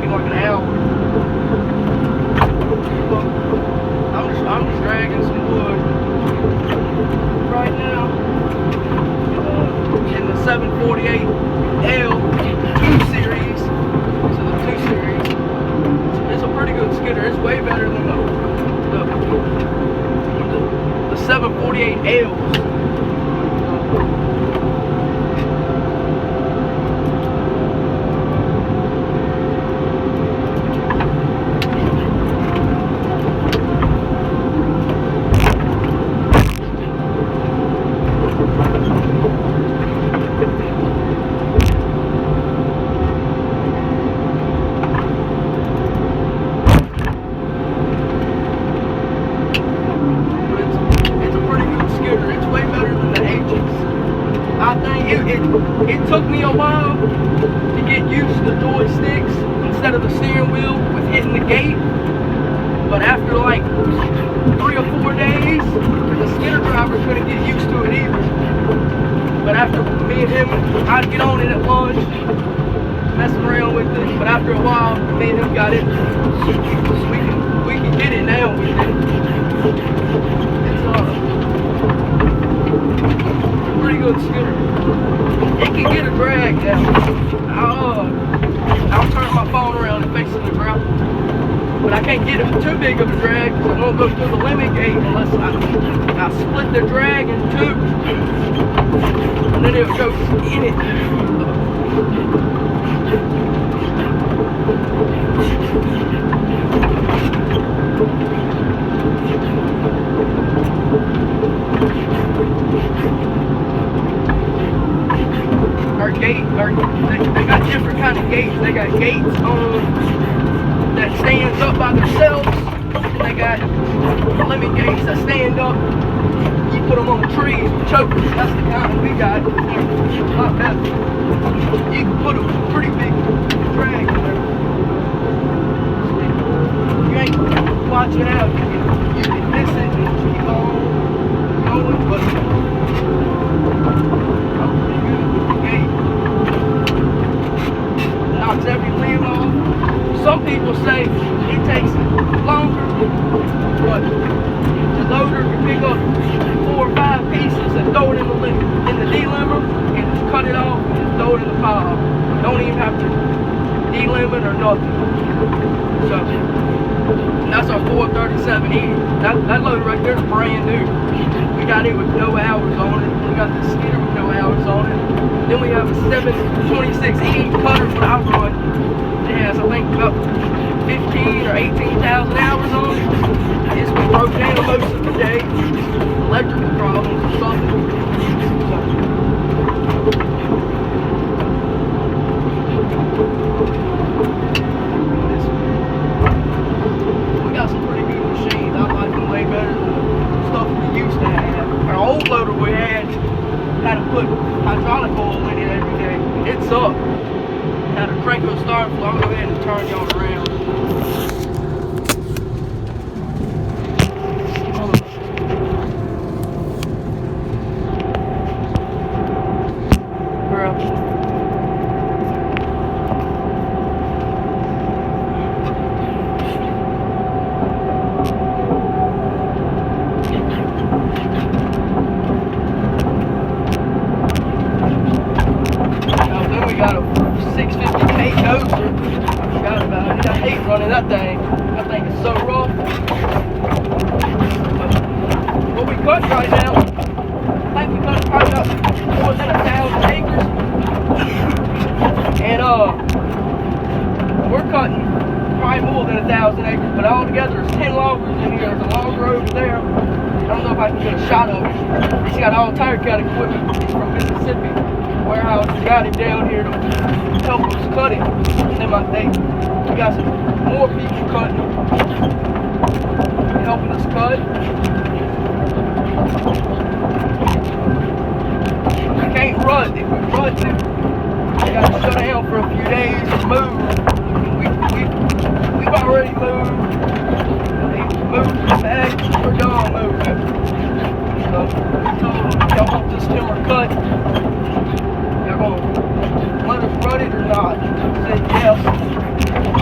talking like an hour. I'm just dragging some wood right now in the 748L 2 series. So the 2 series, it's a pretty good skidder. It's way better than the 748Ls. It took me a while to get used to the joysticks instead of the steering wheel with hitting the gate. But after like 3 or 4 days, the skidder driver couldn't get used to it either. But after me and him, I'd get on it at lunch, messing around with it. But after a while, me and him got it. We can get it now with it. It's pretty good skidder. It can get a drag now. I'll turn my phone around and face it the ground. But I can't get it too big of a drag because I won't go through the limit gate unless I split the drag in two. And then it'll go in it. They got different kind of gates. They got gates that stands up by themselves, and they got limit gates that stand up. You put them on the trees with chokers. That's the kind we got. A lot better. You can put a pretty big drag in there. You ain't watching out. You can miss it and keep on going, but knocks every limb off. Some people say it takes longer, but the loader can pick up 4 or 5 pieces and throw it in the delimber and cut it off and throw it in the pile. Don't even have to delimb it or nothing. So that's our 437E. That loader right there is brand new. We got it with no hours on it. We got the skidder with no hours on it. Then we have a 726E cutter that I run. It has, I think, about 15 or 18,000 hours on it. It's been broken down most of the day. Electrical problems or something. We got some pretty good machines. I like them way better than the stuff we used to have. Our old loader we had to put hydraulic oil in it every day. It's up. Had a Cranco start flow. I'll go ahead and turn y'all around. Running that thing is so rough. What we cut right now, I think we cut probably about more than 1,000 acres. And we're cutting probably more than 1,000 acres, but all together there's 10 loggers in here. There's a logger over there. I don't know if I can get a shot of it. He's got all tire cut equipment. He's from Mississippi. Warehouse got him down here to help us cut it. And then we got some more people cutting, helping us cut. We can't run. If we run, we got to shut down for a few days and move. We've already moved. Moved back. We're done moving. So y'all want this timber cut? Y'all gonna let us run it or not? I said yes. We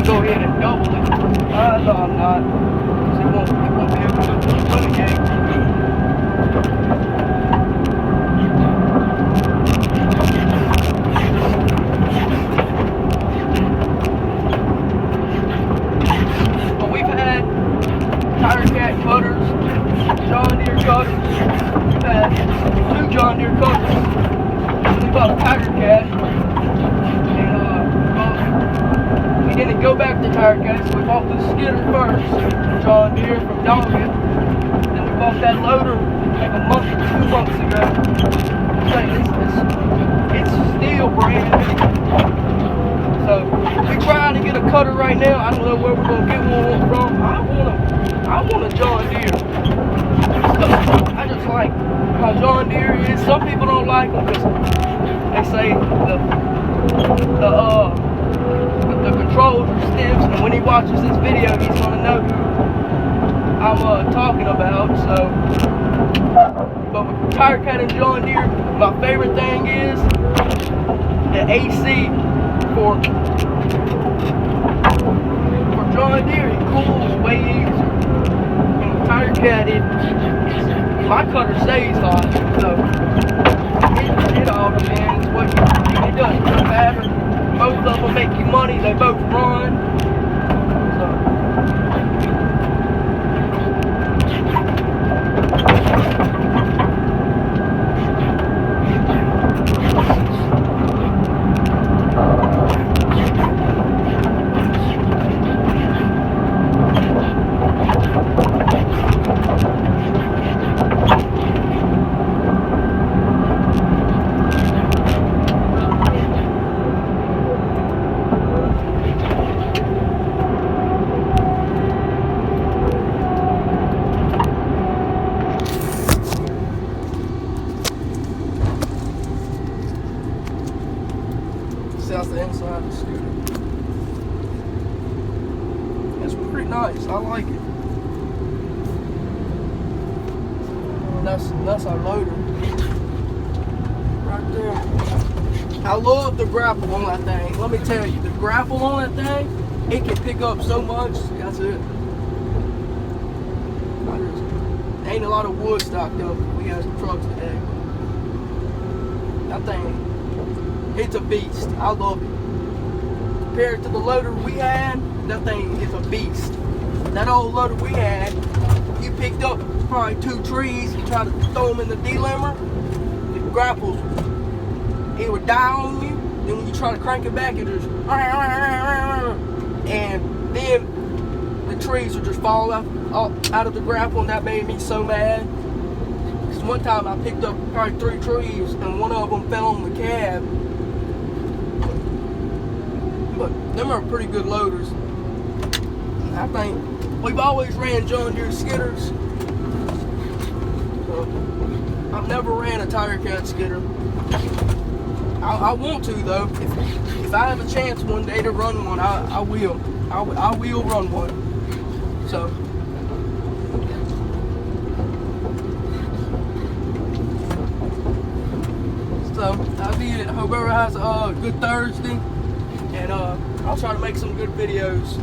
gonna go ahead and double it. No, I'm not. Because it won't be able to renegade. But we've had Tiger Cat cutters, John Deere cutters. We've had 2 John Deere cutters. We bought a Tiger Cat. We didn't go back to Tiger Cat, so we bought the skidder first, John Deere from Doggett. Then we bought that loader like a month or 2 months ago. It's still brand new. So we're trying to get a cutter right now. I don't know where we're gonna get one from. I want a John Deere. I just like how John Deere is. Some people don't like them because they say the controls are stiff, and when he watches this video, he's gonna know who I'm talking about. So, but with Tiger Cat and John Deere, my favorite thing is the AC for John Deere. It cools way easier. And with Tiger Cat, my cutter stays hot. So it all depends what you do. It doesn't matter. Both of them make you money, they both run. So. That's the inside of the scooter. It's pretty nice. I like it. That's our loader right there. I love the grapple on that thing. Let me tell you, the grapple on that thing, it can pick up so much. That's it. Ain't a lot of wood stocked up. We got some trucks today. That thing, it's a beast. I love it. Compared to the loader we had, that thing is a beast. That old loader we had, you picked up probably 2 trees and tried to throw them in the delimber, the grapples, it would die on you. Then when you try to crank it back, it just, and then the trees would just fall out of the grapple, and that made me so mad. Because one time I picked up probably 3 trees, and one of them fell on the cab. But them are pretty good loaders. I think we've always ran John Deere skidders. So I've never ran a Tiger Cat skidder. I want to though. If I have a chance one day to run one, I will. I will run one. So. So that'll be it. Hope everyone has a good Thursday. And I'll try to make some good videos.